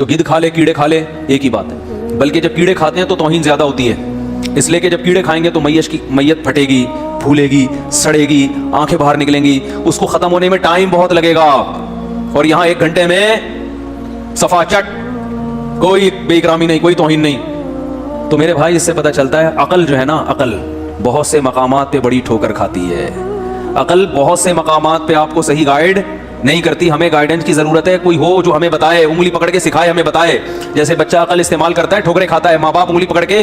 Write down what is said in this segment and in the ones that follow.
تو गिद्ध खा ले कीड़े खा ले एक ही बात है, बल्कि जब कीड़े खाते हैं तो तौहीन ज़्यादा होती है, इसलिए कि जब कीड़े खाएंगे तो मैयत फटेगी, फूलेगी, सड़ेगी, आंखें बाहर निकलेंगी, उसको ख़त्म होने में टाइम बहुत लगेगा। और यहाँ 1 घंटे में सफा चट, कोई बेइकरामी नहीं, कोई तौहीन नहीं। तो मेरे भाई इससे पता चलता है अकल जो है ना, अकल बहुत से मकामात पे बड़ी ठोकर खाती है। अकल बहुत से मकामात पे आपको सही गाइड नहीं करती। हमें गाइडेंस की ज़रूरत है, कोई हो जो हमें बताए, उंगली पकड़ के सिखाए, हमें बताए। जैसे बच्चा अकल इस्तेमाल करता है, ठोकरें खाता है, माँ बाप उंगली पकड़ के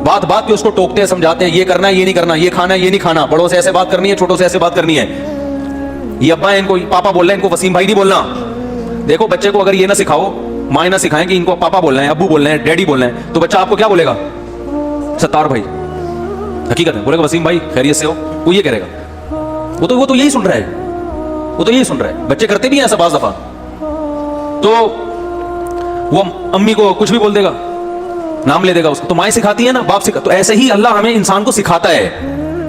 बात बात पे उसको टोकते हैं, समझाते हैं, ये करना है, ये नहीं करना, ये खाना है, ये नहीं खाना, बड़ों से ऐसे बात करनी है, छोटों से ऐसे बात करनी है। ये अब्बा है, इनको पापा बोल रहे हैं, इनको वसीम भाई नहीं बोलना। देखो बच्चे को अगर ये ना सिखाओ, माँ ना सिखाएं कि इनको पापा बोल रहे हैं, अब्बू बोल रहे हैं, डैडी बोल रहे हैं, तो बच्चा आपको क्या बोलेगा? सत्तार भाई। हकीकत है, बोलेगा वसीम भाई खैरियत से हो, वो ये करेगा। वो तो यही सुन रहा है, वो तो यही सुन रहा है। बच्चे करते भी हैं ऐसा बाज़ दफा, तो वो अम्मी को कुछ भी बोल देगा, नाम ले देगा उसको, तो माँ सिखाती है ना, बाप सिखा। तो ऐसे ही अल्लाह हमें इंसान को सिखाता है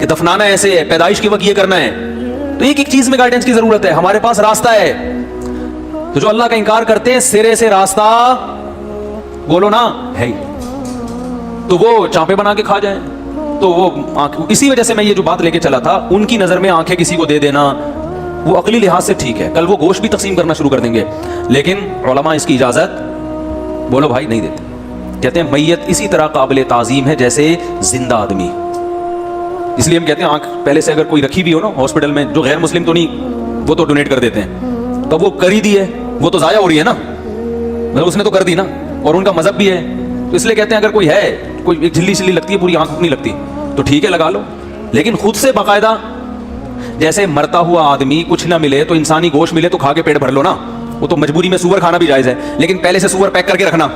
कि दफनाना ऐसे है, पैदाइश के वक्त ये करना है। तो एक एक चीज में गाइडेंस की जरूरत है। हमारे पास रास्ता है, तो जो अल्लाह का इनकार करते हैं, सिरे से रास्ता बोलो ना है ही, तो वो चांपे बना के खा जाए। तो वो इसी वजह से मैं ये जो बात लेके चला था, उनकी नजर में आंखें किसी को दे देना वो अकली लिहाज से ठीक है, कल वो गोश्त भी तकसीम करना शुरू कर देंगे, लेकिन उलमा इसकी इजाजत बोलो भाई नहीं देते। कहते हैं मैयत इसी तरह काबिल ताज़ीम है जैसे जिंदा आदमी। इसलिए हम कहते हैं आंख पहले से अगर कोई रखी भी हो ना हॉस्पिटल में, जो गैर मुस्लिम तो नहीं, वो तो डोनेट कर देते हैं, तो वो कर ही दी है, वो तो ज़ाया हो रही है ना, मतलब उसने तो कर दी ना, और उनका मजहब भी है। तो इसलिए कहते हैं अगर कोई है, कोई एक झिल्ली छिल्ली लगती है, पूरी आंख नहीं लगती, तो ठीक है लगा लो, लेकिन खुद से बाकायदा जैसे मरता हुआ आदमी कुछ ना मिले तो इंसानी गोश्त मिले तो खा के पेट भर लो ना, वो तो मजबूरी में सूअर खाना भी जायज़ है, लेकिन पहले से सूअर पैक करके रखना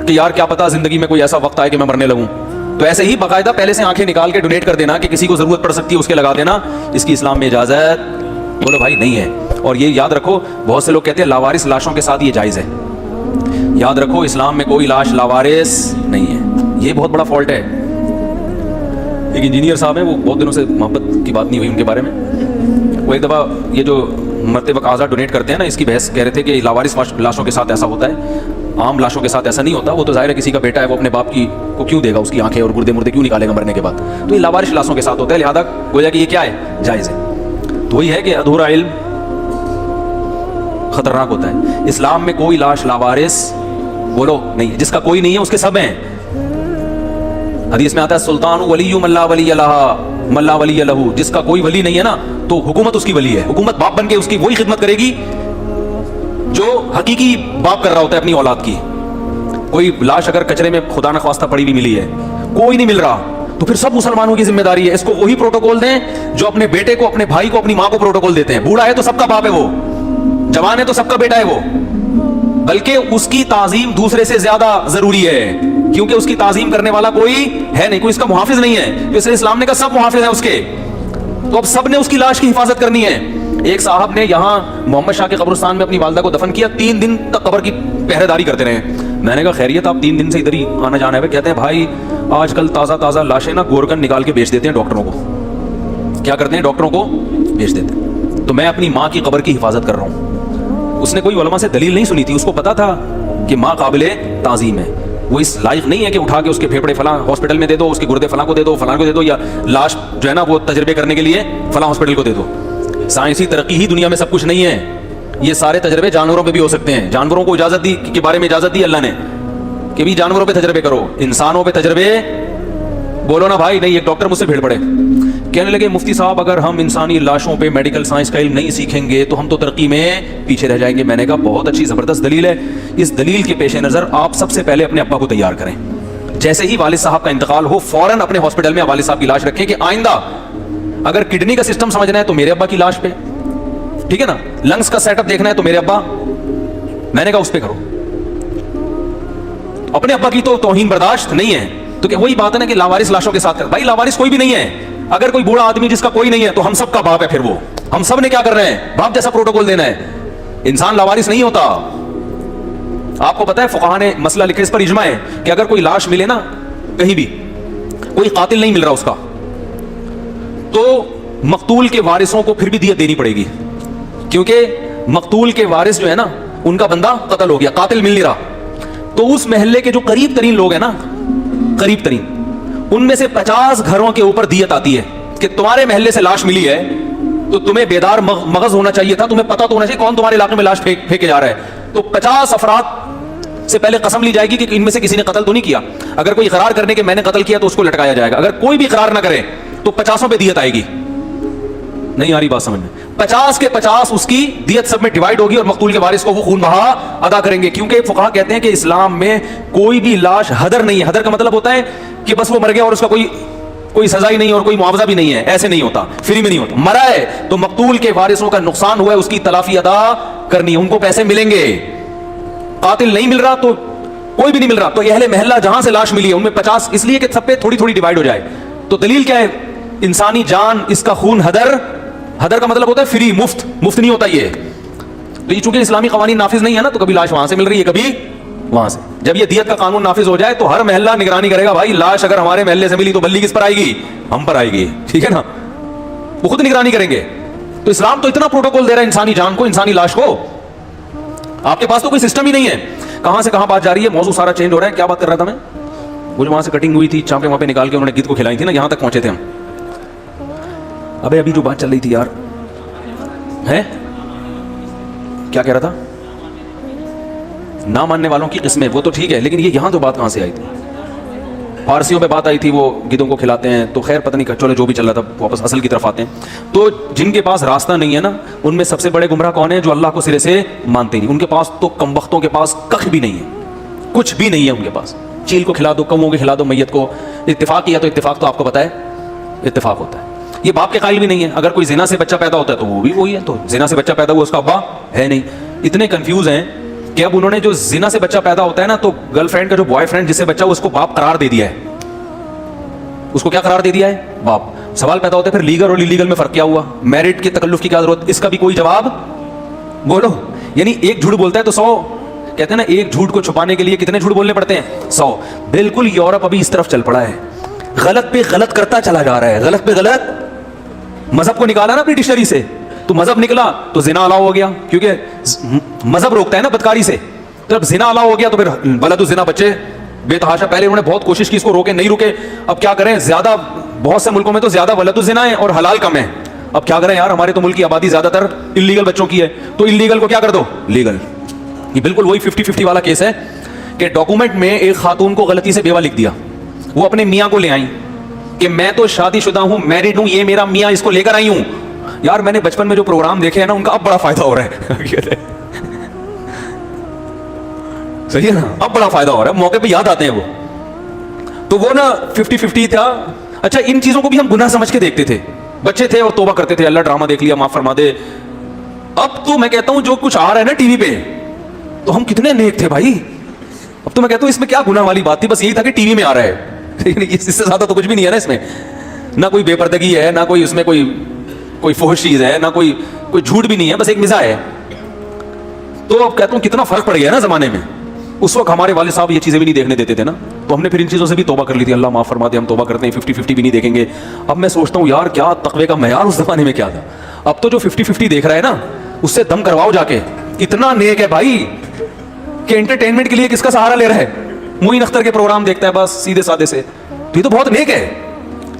कि यार क्या पता जिंदगी में कोई ऐसा वक्त आए कि मैं मरने लगूं। तो ऐसे ही बाकायदा पहले से आंखें निकाल के डोनेट कर देना कि किसी को जरूरत पड़ सकती है उसके लगा देना, इसकी इस्लाम में इजाजत बोलो भाई नहीं है। और ये याद रखो, बहुत से लोग कहते हैं लावारिस लाशों के साथ ये जायज़ है। याद रखो इस्लाम में कोई लाश लावारिस नहीं है, ये बहुत बड़ा फॉल्ट है। एक इंजीनियर साहब हैं, वो बहुत दिनों से मोहब्बत की बात नहीं हुई उनके बारे में, वो एक दफ़ा ये जो मरते वक्त आज़ाद डोनेट करते हैं ना, इसकी बहस कह रहे थे कि लावारिस लाशों के साथ ऐसा होता है, आम लाशों के साथ ऐसा नहीं होता। वो तो जाहिर है किसी का बेटा है, वो अपने बाप की को क्यों देगा, उसकी आंखें और गुर्दे मुर्दे क्यों निकालेगा मरने के बाद, तो ये लावारिस लाशों के साथ होता है, लिहाजा गोया कि ये क्या है, जायज़ है। तो वही है कि अधूरा इल्म खतरनाक होता है। इस्लाम में कोई लाश लावारिस बोलो नहीं है, जिसका कोई नहीं है उसके सब हैं। हदीस में आता है सुल्तान वली मल्ला वली लहा मल्ला वली लहू, जिसका कोई वली नहीं है ना तो हुकूमत उसकी वली है, हुकूमत बाप बन के उसकी वही खिदमत करेगी जो हकीकी बाप कर रहा होता है अपनी औलाद की। कोई लाश अगर कचरे में खुदा न ख्वास्ता पड़ी हुई मिली है, कोई नहीं मिल रहा, तो फिर सब मुसलमानों की जिम्मेदारी है इसको वही प्रोटोकॉल दें जो अपने बेटे को, अपने भाई को, अपनी माँ को प्रोटोकॉल देते हैं। बूढ़ा है तो सबका बाप है वो, जवान है तो सबका बेटा है वो, बल्कि उसकी ताजीम दूसरे से ज्यादा जरूरी है, क्योंकि उसकी ताजीम करने वाला कोई है नहीं, कोई इसका मुहाफिज नहीं है। तो इसलिए इस्लाम ने कहा सब मुहाफिज हैं उसके, तो अब सब ने उसकी लाश की हिफाजत करनी है। एक साहब ने यहाँ मोहम्मद शाह के कब्रिस्तान में अपनी वालदा को दफन किया, 3 दिन तक कब्र की पहरेदारी करते रहे। मैंने कहा खैरियत, आप 3 दिन से इधर ही आना जाना है? कहते हैं भाई आजकल ताज़ा ताज़ा लाशें ना गोरकन निकाल के बेच देते हैं डॉक्टरों को। क्या करते हैं? डॉक्टरों को बेच देते हैं। तो मैं अपनी माँ की कब्र की हिफाजत कर रहा हूँ। उसने कोई उलमा से दलील नहीं सुनी थी, उसको पता था कि माँ काबिले ताज़ीम है, वो इस लायक नहीं है कि उठा के उसके फेफड़े फलां हॉस्पिटल में दे दो, उसके गुर्दे फलां को दे दो, फलां को दे दो, या लाश जो है ना वो तजर्बे करने के लिए फलां हॉस्पिटल को दे दो। साइंसी तरक्की ही दुनिया में सब कुछ नहीं है, ये सारे तजर्बे जानवरों पे भी हो सकते हैं। जानवरों को इजाजत दी के बारे में इजाजत दी अल्लाह ने कि भी जानवरों पे तजर्बे करो, इंसानों पे तजर्बे बोलो ना भाई नहीं। एक डॉक्टर मुझसे भीड़ पड़े, कहने लगे मुफ्ती साहब अगर हम इंसानी लाशों पे मेडिकल साइंस का इल्म नहीं सीखेंगे तो हम तो तरक्की में पीछे रह जाएंगे। मैंने कहा बहुत अच्छी ज़बरदस्त दलील है, इस दलील के पेश नज़र आप सबसे पहले अपने अब्बा को तैयार करें। जैसे ही वालिद साहब का इंतकाल हो फौरन अपने हॉस्पिटल में वालिद साहब की लाश रखें कि आइंदा अगर किडनी का सिस्टम समझना है तो मेरे अब्बा की लाश पे, ठीक है ना, लंग्स का सेटअप देखना है तो मेरे अब्बा, मैंने कहा उस पे करो। अपने अब्बा की तो तौहीन बर्दाश्त नहीं है, तो क्या वही बात है ना कि लावारिस लाशों के साथ कर। भाई लावारिस कोई भी नहीं है, अगर कोई बूढ़ा आदमी जिसका कोई नहीं है तो हम सबका बाप है, फिर वो हम सब ने क्या कर रहे हैं, बाप जैसा प्रोटोकॉल देना है। इंसान लावारिस नहीं होता। आपको पता है फुक़हा ने मसला लिखे, इस पर इजमा है कि अगर कोई लाश मिले ना कहीं भी, कोई कातिल नहीं मिल रहा उसका, तो मकतूल के वारिसों को फिर भी दियत देनी पड़ेगी, क्योंकि मकतूल के वारिस जो है ना ان کا بندہ قتل ہو گیا, قاتل مل نہیں رہا. تو اس محلے کے جو قریب ترین لوگ ہیں نا, قریب ترین, ان میں سے 50 گھروں کے اوپر دیت آتی ہے کہ تمہارے محلے سے لاش ملی ہے تو تمہیں بیدار مغز ہونا چاہیے تھا, تمہیں پتا تو ہونا چاہیے کون تمہارے علاقے میں لاش پھینکے جا رہا ہے. تو 50 افراد سے پہلے قسم لی جائے گی کہ ان میں سے کسی نے قتل تو نہیں کیا. اگر کوئی اقرار کرنے کہ میں نے قتل کیا تو اس کو لٹکایا جائے گا. اگر کوئی بھی اقرار نہ کرے تو 50 پہ دیت آئے گی. نہیں آ رہی بات سمجھ میں؟ 50 کے 50 اس کی دیت سب میں ڈیوائیڈ ہوگی اور مقتول کے وارث کو وہ خون بہا ادا کریں گے. کیونکہ فقہا کہتے ہیں کہ اسلام میں کوئی بھی لاش ہدر نہیں ہے. ہدر کا مطلب ہوتا ہے کہ بس وہ مر گیا اور اس کا کوئی سزا ہی نہیں اور کوئی معاوضہ بھی نہیں ہے. ایسے نہیں ہوتا, فری میں نہیں ہوتا. مرا ہے تو مقتول کے وارثوں کا نقصان ہوا ہے, اس کی تلافی ادا کرنی ہے, ان کو پیسے ملیں گے. قاتل نہیں مل رہا تو کوئی بھی نہیں مل رہا, تو یہ اہل محلہ جہاں سے لاش ملی ہے ان میں 50, اس لیے کہ سب پہ تھوڑی تھوڑی ڈیوائیڈ ہو جائے. تو دلیل کیا ہے؟ انسانی جان, اس کا خون ہدر. ہدر کا مطلب ہوتا ہے فری, مفت نہیں ہوتا یہ. تو یہ چونکہ اسلامی قوانین نافذ نہیں ہے نا, تو کبھی لاش وہاں سے مل رہی ہے کبھی وہاں سے. جب یہ دیت کا قانون نافذ ہو جائے تو ہر محلہ نگرانی کرے گا, بھائی لاش اگر ہمارے محلے سے ملی تو بلی کس پر آئے گی؟ ہم پر آئے گی. ٹھیک ہے نا, وہ خود نگرانی کریں گے. تو اسلام تو اتنا پروٹوکول دے رہا ہے انسانی جان کو, انسانی لاش کو. آپ کے پاس تو کوئی سسٹم ہی نہیں ہے. کہاں سے کہاں بات جا رہی ہے, موضوع سارا چینج ہو رہا ہے. کیا بات کر رہا تھا میں؟ وہ جو وہاں سے کٹنگ ہوئی تھی, چانپے وہاں پہ نکال کے انہوں نے گدھ کو کھلائی تھی نا, یہاں تک پہنچے تھے ہم. ابھی جو بات چل رہی تھی یار, ہے کیا کہہ رہا تھا؟ نہ ماننے والوں کی قسمیں, وہ تو ٹھیک ہے, لیکن یہ یہاں تو بات کہاں سے آئی تھی؟ فارسیوں پہ بات آئی تھی, وہ گدھوں کو کھلاتے ہیں. تو خیر پتہ نہیں, چلو جو بھی چل رہا تھا, واپس اصل کی طرف آتے ہیں. تو جن کے پاس راستہ نہیں ہے نا, ان میں سب سے بڑے گمراہ کون ہیں؟ جو اللہ کو سرے سے مانتے نہیں. ان کے پاس تو کم وقتوں کے پاس کخ بھی نہیں ہے, کچھ بھی نہیں ہے ان کے پاس. چیل کو کھلا دو, کووں کو کھلا دو, میت کو. اتفاق کیا تو اتفاق تو آپ کو پتہ ہے اتفاق ہوتا ہے. یہ باپ کے قائل بھی نہیں ہے. اگر کوئی زنا سے بچہ پیدا ہوتا ہے تو وہ بھی وہی ہے. تو زنا سے بچہ پیدا ہوا, اس کا ابا ہے نہیں. اتنے کنفیوز ہیں کہ اب انہوں نے جو زنا سے بچہ پیدا ہوتا ہے نا, تو گرل فرینڈ کا جو بوائے فرینڈ جس سے بچہ, اس کو باپ قرار دے دیا ہے. اس کو کیا قرار دے دیا ہے؟ باپ. سوال پیدا ہوتا ہے پھر لیگل اور انلیگل میں فرق کیا ہوا؟ میرٹ کے تکلف کی کیا ضرورت؟ اس کا بھی کوئی جواب بولو. یعنی ایک جھوٹ بولتا ہے تو 100, کہتے ہیں نا ایک جھوٹ کو چھپانے کے لیے کتنے جھوٹ بولنے پڑتے ہیں؟ 100. بالکل یورپ ابھی اس طرف چل پڑا ہے, غلط پہ غلط کرتا چلا جا رہا ہے, غلط پہ غلط. مذہب کو نکالا نا اپنی ڈکشنری سے, تو مذہب نکلا تو زنا الاؤ ہو گیا, کیونکہ مذہب روکتا ہے نا بدکاری سے. تو جب زنا الاؤ ہو گیا تو پھر ولد الزنا بچے بے تحاشا. پہلے انہوں نے بہت کوشش کی اس کو روکے, نہیں روکے. اب کیا کریں, زیادہ بہت سے ملکوں میں تو زیادہ ولد الزنا ہے اور حلال کم ہے. اب کیا کریں یار, ہمارے تو ملک کی آبادی زیادہ تر انلیگل بچوں کی ہے, تو انلیگل کو کیا کر دو لیگل. یہ بالکل وہی 50-50 والا کیس ہے کہ ڈاکومنٹ میں ایک خاتون کو غلطی سے بیوہ لکھ دیا, وہ اپنے میاں کو لے آئیں کہ میں تو شادی شدہ ہوں, میرڈ ہوں, یہ میرا میاں, اس کو لے کر آئی ہوں. یار میں نے بچپن میں جو پروگرام دیکھے ہیں نا, ان کا اب بڑا فائدہ ہو رہا ہے. صحیح ہے نا, اب بڑا فائدہ ہو رہا ہے, موقع پہ یاد آتے ہیں وہ. تو وہ نا 50-50 تھا. اچھا ان چیزوں کو بھی ہم گناہ سمجھ کے دیکھتے تھے, بچے تھے اور توبہ کرتے تھے, اللہ ڈرامہ دیکھ لیا معاف فرما دے. اب تو میں کہتا ہوں جو کچھ آ رہا ہے نا ٹی وی پہ, تو ہم کتنے نیک تھے بھائی. اب تو میں کہتا ہوں اس میں کیا گناہ والی بات تھی, بس یہی تھا کہ ٹی وی میں آ رہا ہے. اس سے زیادہ تو کچھ بھی نہیں ہے نا اس میں, نہ کوئی بے پردگی ہے, نہ کوئی اس میں کوئی فحش چیز ہے, نہ کوئی جھوٹ بھی نہیں ہے, بس ایک مزاح ہے. تو اب کہتا ہوں کتنا فرق پڑ گیا نا زمانے میں. اس وقت ہمارے والد صاحب یہ چیزیں بھی نہیں دیکھنے دیتے تھے نا, تو ہم نے پھر ان چیزوں سے بھی توبہ کر لی تھی, اللہ معاف فرما دے, ہم توبہ کرتے ہیں, 50-50 بھی نہیں دیکھیں گے. اب میں سوچتا ہوں یار کیا تقوی کا معیار اس زمانے میں کیا تھا. اب تو جو 50-50 دیکھ رہا ہے نا, اس سے دم کرواؤ جا کے. اتنا نیک ہے بھائی کہ انٹرٹینمنٹ کے لیے کس کا سہارا لے رہا ہے, معین اختر کے پروگرام دیکھتا ہے بس سیدھے سادے سے. تو یہ تو بہت نیک ہے,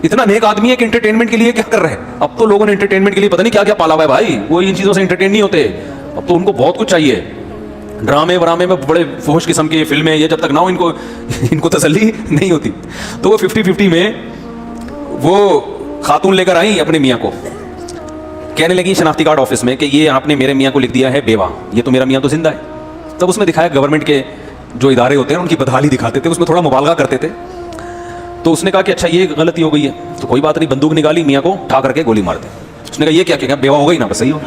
اتنا نیک آدمی ہے کہ انٹرٹینمنٹ کے لیے کیا کر رہے ہیں. اب تو لوگوں نے انٹرٹینمنٹ کے لیے پتہ نہیں کیا کیا پالا ہوا ہے بھائی, وہ ان چیزوں سے انٹرٹین نہیں ہوتے. اب تو ان کو بہت کچھ چاہیے, ڈرامے ورامے میں بڑے فحش قسم کی فلمیں, یہ جب تک نہ ہو ان کو تسلی نہیں ہوتی. تو وہ 50-50 میں وہ خاتون لے کر آئیں اپنے میاں کو, کہنے لگی شناختی کارڈ آفس میں کہ یہ آپ نے میرے میاں کو لکھ دیا ہے بیوہ, یہ تو میرا میاں تو زندہ ہے. تب اس میں دکھایا گورنمنٹ کے جو ادارے ہوتے ہیں ان کی بدحالی دکھاتے تھے, اس میں تھوڑا مبالغہ کرتے تھے. تو اس نے کہا کہ اچھا یہ غلطی ہو گئی ہے, تو کوئی بات نہیں, بندوق نکالی, میاں کو اٹھا کر کے گولی مار دی. اس نے کہا یہ کیا کیا, بیوہ ہو گئی نا, بس صحیح ہو.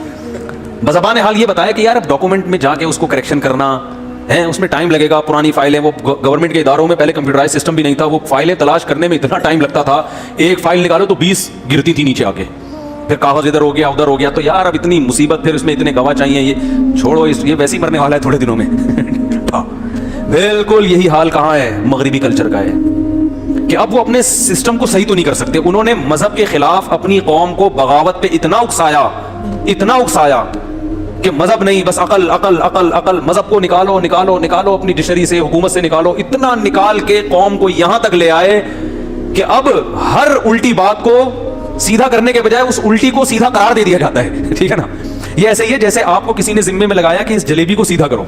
بزبان حال یہ بتایا کہ یار اب ڈاکومنٹ میں جا کے اس کو کریکشن کرنا ہے, اس میں ٹائم لگے گا. پرانی فائلیں, وہ گورنمنٹ کے اداروں میں پہلے کمپیوٹرائز سسٹم بھی نہیں تھا, وہ فائلیں تلاش کرنے میں اتنا ٹائم لگتا تھا, ایک فائل نکالو تو 20 گرتی تھی نیچے آ کے, پھر کاغذ ادھر ہو گیا ادھر ہو گیا. تو یار اب اتنی مصیبت, پھر اس میں اتنے گواہ چاہیے, یہ چھوڑو, یہ ویسے ہی مرنے والا ہے تھوڑے دنوں میں. بالکل یہی حال کہاں ہے, مغربی کلچر کا ہے کہ اب وہ اپنے سسٹم کو صحیح تو نہیں کر سکتے. انہوں نے مذہب کے خلاف اپنی قوم کو بغاوت پہ اتنا اکسایا کہ مذہب نہیں بس عقل عقل عقل عقل, مذہب کو نکالو نکالو نکالو اپنی ڈکشنری سے, حکومت سے نکالو, اتنا نکال کے قوم کو یہاں تک لے آئے کہ اب ہر الٹی بات کو سیدھا کرنے کے بجائے اس الٹی کو سیدھا قرار دے دیا جاتا ہے. ٹھیک ہے نا, یہ ایسے ہی ہے جیسے آپ کو کسی نے ذمے میں لگایا کہ اس جلیبی کو سیدھا کرو.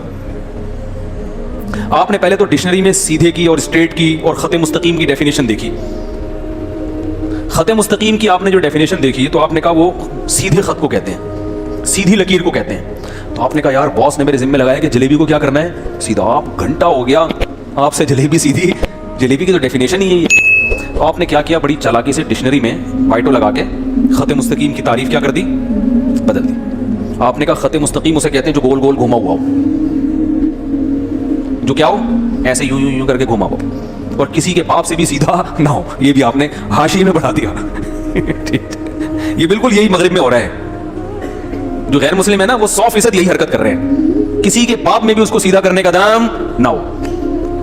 آپ نے پہلے تو ڈکشنری میں سیدھے کی اور اسٹریٹ کی اور خط مستقیم کی ڈیفینیشن دیکھی. خط مستقیم کی آپ نے جو ڈیفینیشن دیکھی تو آپ نے کہا وہ سیدھے خط کو کہتے ہیں, سیدھی لکیر کو کہتے ہیں. تو آپ نے کہا یار باس نے میرے ذمہ لگایا کہ جلیبی کو کیا کرنا ہے, سیدھا. آپ گھنٹہ ہو گیا آپ سے جلیبی سیدھی, جلیبی کی تو ڈیفینیشن ہی یہی ہے. تو آپ نے کیا کیا, بڑی چالاکی سے ڈکشنری میں وائٹو لگا کے خط مستقیم کی تعریف کیا کر دی, بدل دی. آپ نے کہا خط مستقیم اسے کہتے ہیں جو گول گول گھوما ہوا ہو, جو کیا ہو ایسے یوں یوں یوں کر کے گھوما ہو, اور کسی کے باپ سے بھی سیدھا نہ ہو. یہ بھی آپ نے حاشیے میں بڑھا دیا. یہ بالکل یہی مغرب میں ہو رہا ہے. جو غیر مسلم ہے نا وہ 100% یہی حرکت کر رہے ہیں, کسی کے باپ میں بھی اس کو سیدھا کرنے کا دم نہ ہو.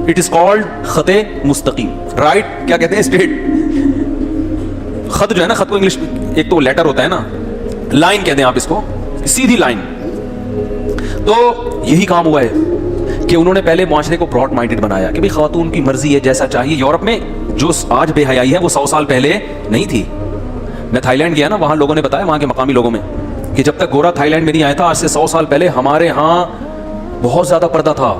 اٹ از کالڈ خط مستقیم. رائٹ کیا کہتے ہیں, اسٹریٹ. خط جو ہے نا, خط کو انگلش میں ایک تو لیٹر ہوتا ہے نا, لائن کہتے ہیں آپ اس کو, سیدھی لائن. تو یہی کام ہوا ہے کہ انہوں نے پہلے معاشرے کو براڈ مائنڈڈ بنایا کہ بھئی خاتون کی مرضی ہے جیسا چاہیے. یورپ میں جو آج بے حیائی ہے وہ 100 سال پہلے نہیں تھی. میں تھائی لینڈ گیا نا, وہاں لوگوں نے بتایا, وہاں کے مقامی لوگوں میں, کہ جب تک گورا تھائی لینڈ میں نہیں آیا تھا آج سے 100 سال پہلے ہمارے ہاں بہت زیادہ پردہ تھا.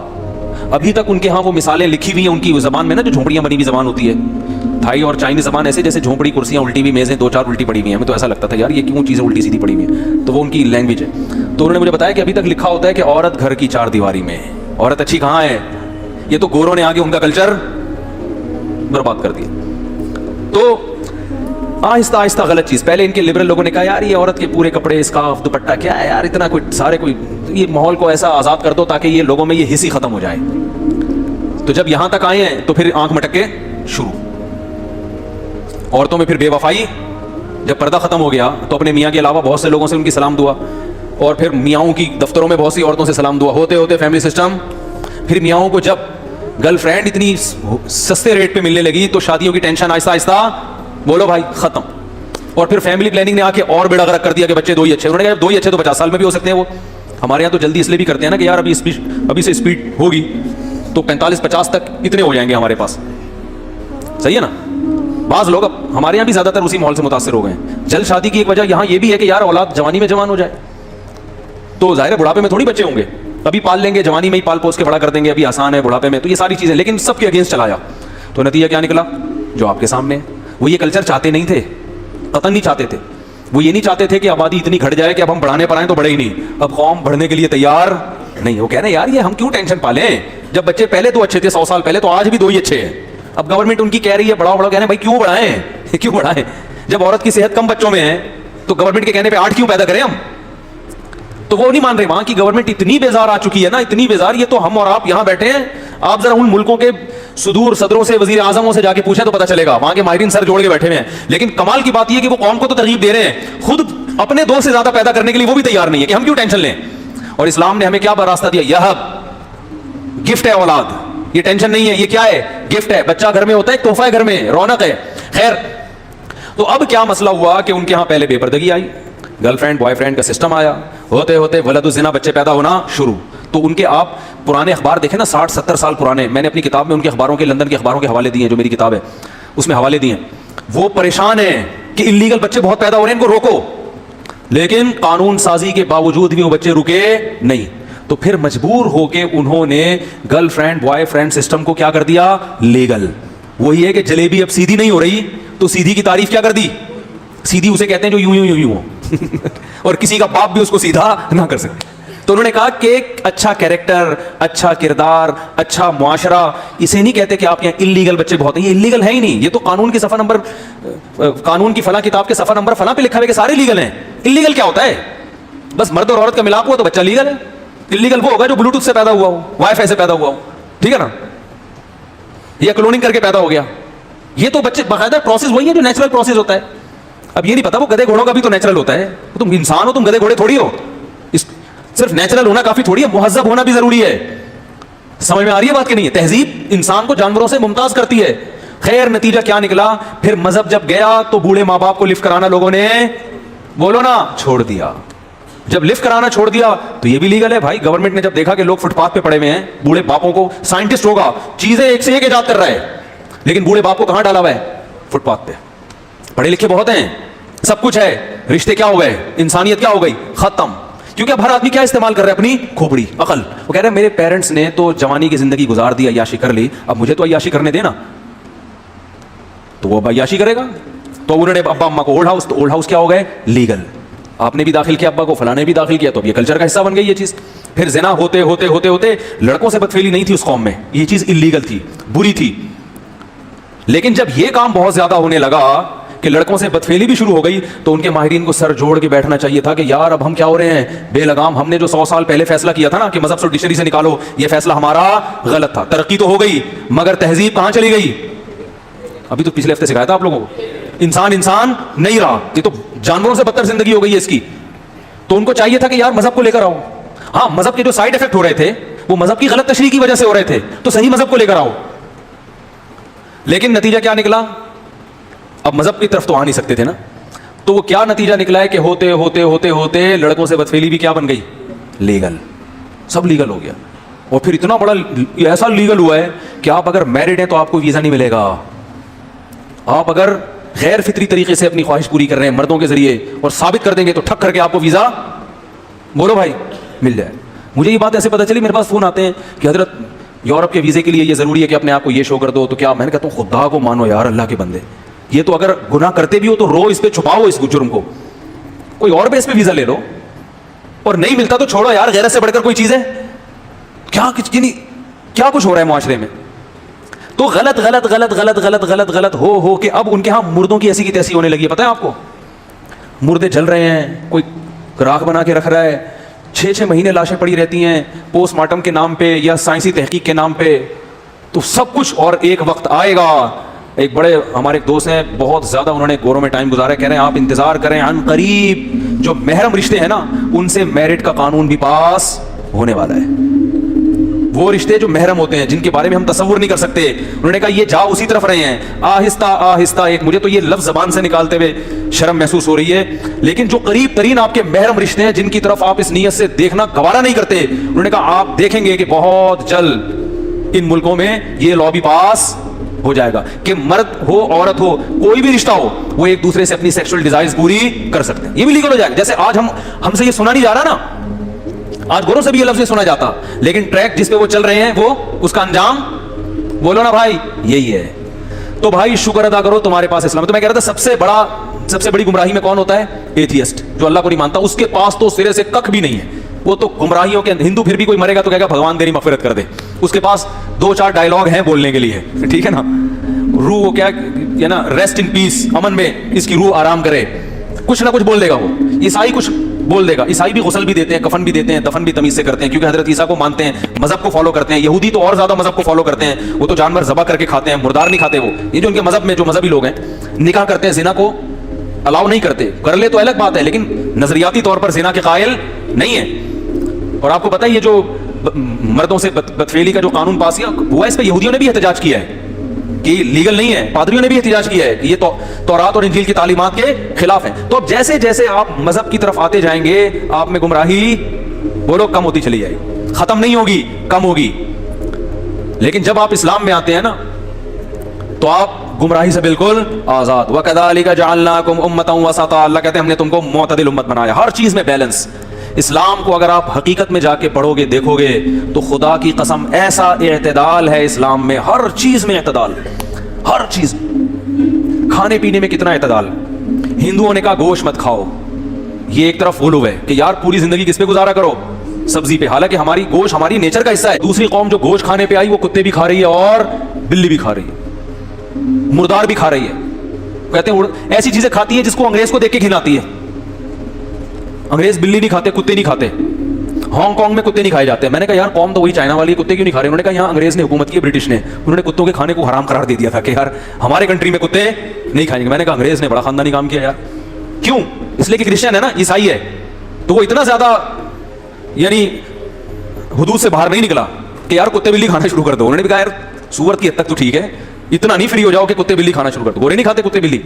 ابھی تک ان کے ہاں وہ مثالیں لکھی ہوئی ہیں ان کی زبان میں نا, جو جھونپڑیاں بنی ہوئی زبان ہوتی ہے. تھائی اور چائنیز زبان ایسے جیسے جھونپڑی, کرسیاں الٹی ہوئی, میزیں 2-4 الٹی پڑی ہوئی ہیں. ہمیں تو ایسا لگتا تھا یار یہ کیوں چیزیں الٹی سیدھی پڑی ہوئی ہیں, تو وہ ان کی لینگویج ہے. تو انہوں نے مجھے بتایا کہ ابھی تک لکھا ہوتا ہے کہ عورت گھر کی 4 دیواری میں. عورت اچھی کہاں ہے, یہ تو گوروں نے آگے ان کا کلچر برباد کر دیا. تو آہستہ آہستہ غلط چیز. پہلے ان کے لبرل لوگوں نے کہا یار یہ عورت کے پورے کپڑے, اسکارف, دوپٹہ کیا ہے یار, اتنا کوئی سارے کوئی, یہ ماحول کو ایسا آزاد کر دو تاکہ یہ لوگوں میں یہ حس ہی ختم ہو جائے. تو جب یہاں تک آئے ہیں تو پھر آنکھ مٹک کے شروع. عورتوں میں پھر بے وفائی. جب پردہ ختم ہو گیا تو اپنے میاں کے علاوہ بہت سے لوگوں سے ان کی سلام دعا, اور پھر میاؤں کی دفتروں میں بہت سی عورتوں سے سلام دعا, ہوتے ہوتے فیملی سسٹم. پھر میاؤں کو جب گرل فرینڈ اتنی سستے ریٹ پہ ملنے لگی تو شادیوں کی ٹینشن آہستہ آہستہ بولو بھائی ختم. اور پھر فیملی پلاننگ نے آ کے اور بیڑا غرق کر دیا کہ بچے 2 ہی اچھے. انہوں نے کہا 2 ہی اچھے تو 50 سال میں بھی ہو سکتے ہیں. وہ ہمارے یہاں تو جلدی اس لیے بھی کرتے ہیں نا کہ یار ابھی سے اسپیڈ ہوگی تو 45-50 تک اتنے ہو جائیں گے ہمارے پاس. صحیح ہے نا. بعض لوگ اب ہمارے یہاں بھی زیادہ تر اسی ماحول سے متاثر ہو گئے ہیں. جلد شادی کی ایک وجہ یہاں یہ بھی ہے کہ یار اولاد جوانی میں جوان ہو جائے تو ظاہر ہے بڑھاپے میں تھوڑی بچے ہوں گے, ابھی پال لیں گے, جوانی میں ہی پال پوس کے بڑا کر دیں گے, ابھی آسان ہے بڑھاپے میں. تو یہ ساری چیزیں لیکن سب کے اگینسٹ چلایا تو نتیجہ کیا نکلا جو آپ کے سامنے. وہ یہ کلچر چاہتے نہیں تھے, قطعاً نہیں چاہتے تھے. وہ یہ نہیں چاہتے تھے کہ آبادی اتنی گھٹ جائے کہ اب ہم بڑھانے پر آئیں تو بڑھے ہی نہیں, اب قوم بڑھنے کے لیے تیار نہیں. وہ کہہ رہے ہیں یار یہ ہم کیوں ٹینشن پالیں, جب بچے پہلے 2 اچھے تھے 100 سال پہلے, تو آج بھی 2 ہی اچھے ہیں. اب گورنمنٹ ان کی کہہ رہی ہے بڑھاؤ بڑھاؤ, کہہ رہے ہیں بھائی کیوں بڑھائیں کیوں بڑھائیں, جب عورت کی صحت کم بچوں میں ہے تو گورنمنٹ کے کہنے پہ 8 کیوں پیدا کریں ہم. تو وہ نہیں مان رہے. وہاں کی گورنمنٹ اتنی بیزار آ چکی ہے نا, اتنی بیزار, یہ تو ہم اور آپ یہاں بیٹھے ہیں. آپ ذرا ان ملکوں کے صدور صدروں سے, وزیر اعظموں سے جا کے پوچھیں تو پتہ چلے گا, وہاں کے ماہرین سر جوڑ کے بیٹھے ہوئے ہیں. لیکن کمال کی بات یہ کہ وہ قوم کو تو ترغیب دے رہے ہیں, خود اپنے 2 سے زیادہ پیدا کرنے کے لیے وہ بھی تیار نہیں ہے کہ ہم کیوں ٹینشن لیں. اور اسلام نے ہمیں کیا راستہ دیا, یہب گفٹ ہے اولاد, یہ ٹینشن نہیں ہے, یہ کیا ہے گفٹ ہے. بچہ گھر میں ہوتا ہے, ایک تحفہ ہے, گھر میں رونق ہے. خیر تو اب کیا مسئلہ ہوا کہ ان کے ہاں پہلے بے پردگی آئی, گرل فرینڈ بوائے فرینڈ کا سسٹم آیا, ہوتے ہوتے ولد الزنا, بچے پیدا ہونا شروع. تو ان کے آپ پرانے اخبار دیکھیں نا, 60-70 سال پرانے, میں نے اپنی کتاب میں ان کے اخباروں کے, لندن کے اخباروں کے حوالے دیے ہیں, جو میری کتاب ہے اس میں حوالے دیے ہیں. وہ پریشان ہیں کہ انلیگل بچے بہت پیدا ہو رہے ہیں, ان کو روکو. لیکن قانون سازی کے باوجود بھی وہ بچے رکے نہیں. تو پھر مجبور ہو کے انہوں نے girl friend boy friend system کو کیا کر دیا, لیگل. وہی ہے کہ جلیبی اب سیدھی نہیں ہو رہی تو سیدھی کی تعریف کیا کر دی, سیدھی اسے کہتے ہیں جو یوں یوں یوں یوں ہو اور کسی کا باپ بھی اس کو سیدھا نہ کر سکے. تو انہوں نے کہا کہ ایک اچھا کیریکٹر, اچھا کردار, اچھا معاشرہ, اسے نہیں کہتے کہ آپ یہاں انلیگل بچے بہت ہیں. یہ انلیگل ہے ہی نہیں, یہ تو قانون کی صفحہ نمبر, قانون کی فلاں کتاب کے صفحہ نمبر فلاں پہ لکھا ہوا ہے کہ سارے لیگل ہیں. انلیگل کیا ہوتا ہے, بس مرد اور عورت کا ملاپ ہوا تو بچہ لیگل ہے. انلیگل وہ ہوگا جو بلوٹوتھ سے پیدا ہوا ہو, وائی فائی سے پیدا ہوا ہو, ٹھیک ہے نا, یا کلوننگ کر کے پیدا ہو گیا. یہ تو بچے باقاعدہ پروسیس وہی ہے جو نیچرل پروسیس ہوتا ہے. اب یہ نہیں پتا وہ گدھے گھوڑوں کا بھی تو نیچرل ہوتا ہے. تم انسان ہو, تم گدھے گھوڑے تھوڑی ہو. صرف نیچرل ہونا کافی تھوڑی ہے, مہذب ہونا بھی ضروری ہے. سمجھ میں آ رہی ہے بات کہ نہیں ہے. تہذیب انسان کو جانوروں سے ممتاز کرتی ہے. خیر نتیجہ کیا نکلا, پھر مذہب جب گیا تو بوڑھے ماں باپ کو لفٹ کرانا لوگوں نے, بولو نا, چھوڑ دیا. जब लिफ्ट कराना छोड़ दिया तो ये भी लीगल है भाई। गवर्नमेंट ने जब देखा कि लोग फुटपाथ पे पड़े हुए हैं, बूढ़े बापों को, साइंटिस्ट होगा, चीजें एक से एक इजाद कर रहा है, लेकिन बूढ़े बाप को कहां डाला हुआ है? फुटपाथ पे। पढ़े लिखे बहुत हैं, सब कुछ है, रिश्ते क्या हो गए, इंसानियत क्या हो गई, खत्म। क्योंकि अब हर आदमी क्या इस्तेमाल कर रहा है? अपनी खोपड़ी, अकल। वो कह रहे हैं मेरे पेरेंट्स ने तो जवानी की जिंदगी गुजार दी, अय्याशी कर ली, अब मुझे तो अय्याशी करने देना। तो वो अब अय्याशी करेगा। तो उन्होंने अब्बा अम्मा को ओल्ड हाउस, तो ओल्ड हाउस क्या हो गए? लीगल। आपने भी दाखिल किया अब्बा को, फलाने भी दाखिल किया, तो अब ये कल्चर का हिस्सा बन गई ये चीज। फिर जिना होते होते होते होते लड़कों से बदफेली नहीं थी उस कौम में, ये चीज इलीगल थी, बुरी थी। लेकिन जब ये काम बहुत ज्यादा होने लगा कि लड़कों से बदफेली भी शुरू हो गई, तो उनके माहिरीन को सर जोड़ के बैठना चाहिए था कि यार अब हम क्या हो रहे हैं, बेलगाम। हमने जो 100 साल पहले फैसला किया था ना कि मजहब से डिक्शनरी से निकालो, ये फैसला हमारा गलत था। तरक्की तो हो गई, मगर तहजीब कहां चली गई? अभी तो पिछले हफ्ते सिखाया था आप लोगों को, इंसान इंसान नहीं रहा, ये तो जानवरों से बदतर जिंदगी हो गई है इसकी। तो उनको चाहिए था कि यार मजहब को लेकर आओ। हाँ, मजहब के जो साइड इफेक्ट हो रहे थे वो मजहब की गलत तशरीह की वजह से हो रहे थे, तो सही मजहब को लेकर आओ। लेकिन नतीजा क्या निकला? अब मजहब की तरफ तो आ नहीं सकते थे ना, तो वो क्या नतीजा निकला है कि होते होते होते होते लड़कों से बदफेली भी क्या बन गई? लीगल। सब लीगल हो गया। और फिर इतना बड़ा ऐसा लीगल हुआ है कि आप अगर मैरिड हैं तो आपको वीजा नहीं मिलेगा। आप अगर गैर फितरी तरीके से अपनी ख्वाहिश पूरी कर रहे हैं मर्दों के जरिए और साबित कर देंगे तो ठक करके आपको वीजा, बोलो भाई, मिल जाए। मुझे ये बात ऐसे पता चली, मेरे पास फोन आते हैं कि हजरत यूरोप के वीजे के लिए ये जरूरी है कि अपने आप को ये शो कर दो, तो क्या? मैंने कहता हूँ खुदा को मानो यार, अल्लाह के बंदे, ये तो अगर गुनाह करते भी हो तो रो, इस पे छुपाओ इस जुर्म को, कोई और बेस पे वीजा ले लो। और नहीं मिलता तो छोड़ो यार, गैरत से बढ़कर कोई चीज है क्या? क्या कुछ हो रहा है मुआशरे में। तो गलत गलत गलत गलत गलत गलत गलत हो के अब उनके यहां मुर्दों की ऐसी की तैसी होने लगी है। पता है आपको, मुर्दे जल रहे हैं, कोई राख बना के रख रहा है, 6-6 महीने लाशें पड़ी रहती हैं पोस्टमार्टम के नाम पे या साइंसी तहकीक के नाम पे। तो सब कुछ, और एक वक्त आएगा, एक बड़े हमारे एक दोस्त हैं, बहुत ज्यादा उन्होंने गोरों में टाइम गुजारा, कह रहे हैं आप इंतजार करें, अन करीब जो महरम रिश्ते हैं ना उनसे मैरिट का कानून भी पास होने वाला है। वो रिश्ते जो महरम होते हैं, जिनके बारे में हम तसव्वुर नहीं कर सकते, उन्होंने कहा ये जा उसी तरफ रहे हैं, आहिस्ता आहिस्ता। एक मुझे तो ये लफ्ज जबान से निकालते हुए शर्म महसूस हो रही है, लेकिन जो करीब तरीन आपके महरम रिश्ते हैं, जिनकी तरफ आप इस नीयत से देखना गवारा नहीं करते, उन्होंने कहा आप देखेंगे कि बहुत जल्द इन मुल्कों में ये लॉ भी पास हो जाएगा कि मर्द हो औरत हो, कोई भी रिश्ता हो, वो एक दूसरे से अपनी सेक्सुअल डिजायर्स पूरी कर सकते हैं। ये भी लीगल हो जाएगा। जैसे आज हमसे ये सुना नहीं जा रहा ना, आज गोरों से भी ये लफ्ज़ सुना जाता, लेकिन ट्रैक जिस पे वो चल रहे हैं वो उसका अंजाम बोलो ना भाई, यही है। तो भाई शुक्र अदा करो तुम्हारे पास इस्लाम। तो मैं कह रहा था सबसे बड़ी गुमराही में कौन होता है? एथियस्ट, जो अल्लाह को नहीं मानता। उसके पास तो सिरे से कख भी नहीं है, वो तो गुमराहियों के। हिंदू फिर भी कोई मरेगा तो कहेगा भगवान तेरी मगफिरत कर दे, उसके पास 2-4 डायलॉग हैं बोलने के लिए, ठीक है ना। रूह वो क्या है ना, रेस्ट इन पीस, अमन में इसकी रूह आराम करे, कुछ ना कुछ बोल देगा वो। ईसाई कुछ बोल देगा, ईसाई भी गुस्ल भी देते हैं, कफन भी देते हैं, दफन भी तमीज से करते हैं, क्योंकि हजरत ईसा को मानते हैं, मजहब को फॉलो करते हैं। यहूदी तो और ज्यादा मजहब को फॉलो करते हैं, वो तो जानवर ज़बह करके खाते हैं, मुर्दार नहीं खाते वो। ये जो उनके मजहब में जो मजहबी लोग हैं, निकाह करते हैं, जिना को अलाउ नहीं करते, कर ले तो अलग बात है, लेकिन नजरियाती तौर पर जिना के कायल नहीं है। और आपको पता है ये जो मर्दों से बदफेली का जो कानून पास किया हुआ, इस पर यहूदियों ने भी एहतजाज किया है कि लीगल नहीं है, पादरियों ने भी एहतजाज किया है कि ये तौरात और इंजील की तालीमात के खिलाफ है। तो अब जैसे जैसे आप मजहब की तरफ आते जाएंगे, आप में गुमराही बोलो कम होती चली जाएगी, खत्म नहीं होगी, कम होगी। लेकिन जब आप इस्लाम में आते हैं ना, तो आप गुमराही से बिल्कुल आजाद। वकदालिका जअलनाकुम उम्मतन वसता, अल्लाह कहते हैं हमने तुमको मुअतदिल उम्मत बनाया, हर चीज में बैलेंस। इस्लाम को अगर आप हकीकत में जाके पढ़ोगे देखोगे तो खुदा की कसम ऐसा इत्तेदाल है इस्लाम में, हर चीज में इत्तेदाल, हर चीज। खाने पीने में कितना इत्तेदाल। हिंदुओं ने कहा गोश्त मत खाओ, ये एक तरफ गुलू है कि यार पूरी जिंदगी किस पे गुजारा करो, सब्जी पे। हालांकि हमारी गोश्त हमारी नेचर का हिस्सा है। दूसरी कौम जो गोश्त खाने पे आई वो कुत्ते भी खा रही है और बिल्ली भी खा रही है, मुर्दार भी खा रही है। कहते हैं ऐसी चीजें खाती है जिसको अंग्रेज को देख के घिनाती है। अंग्रेज बिल्ली नहीं खाते, कुत्ते नहीं खाते, हांगकांग में कुत्ते नहीं खाए जाते। मैंने कहा यार कौम तो वही चाइना वाली, कुत्ते क्यों नहीं खा रहे? उन्होंने कहा यहाँ अंग्रेज ने हुकूमत की, ब्रिटिश ने, उन्होंने कुत्तों के खाने को हराम करार दे दिया था कि यार हमारे कंट्री में कुत्ते नहीं खाएंगे। मैंने कहा अंग्रेज ने बड़ा खानदानी काम किया यार। क्यों? इसलिए कि क्रिश्चियन है ना, ईसाई है, तो वो इतना ज्यादा यानी हुदूद से बाहर नहीं निकला कि यार कुत्ते बिल्ली खाना शुरू कर दो। उन्होंने भी कहा यार सूरत की हद तक तो ठीक है, इतना नहीं फ्री हो जाओ कि कुत्ते बिल्ली खाना शुरू कर दो। गोरे नहीं खाते कुत्ते बिल्ली,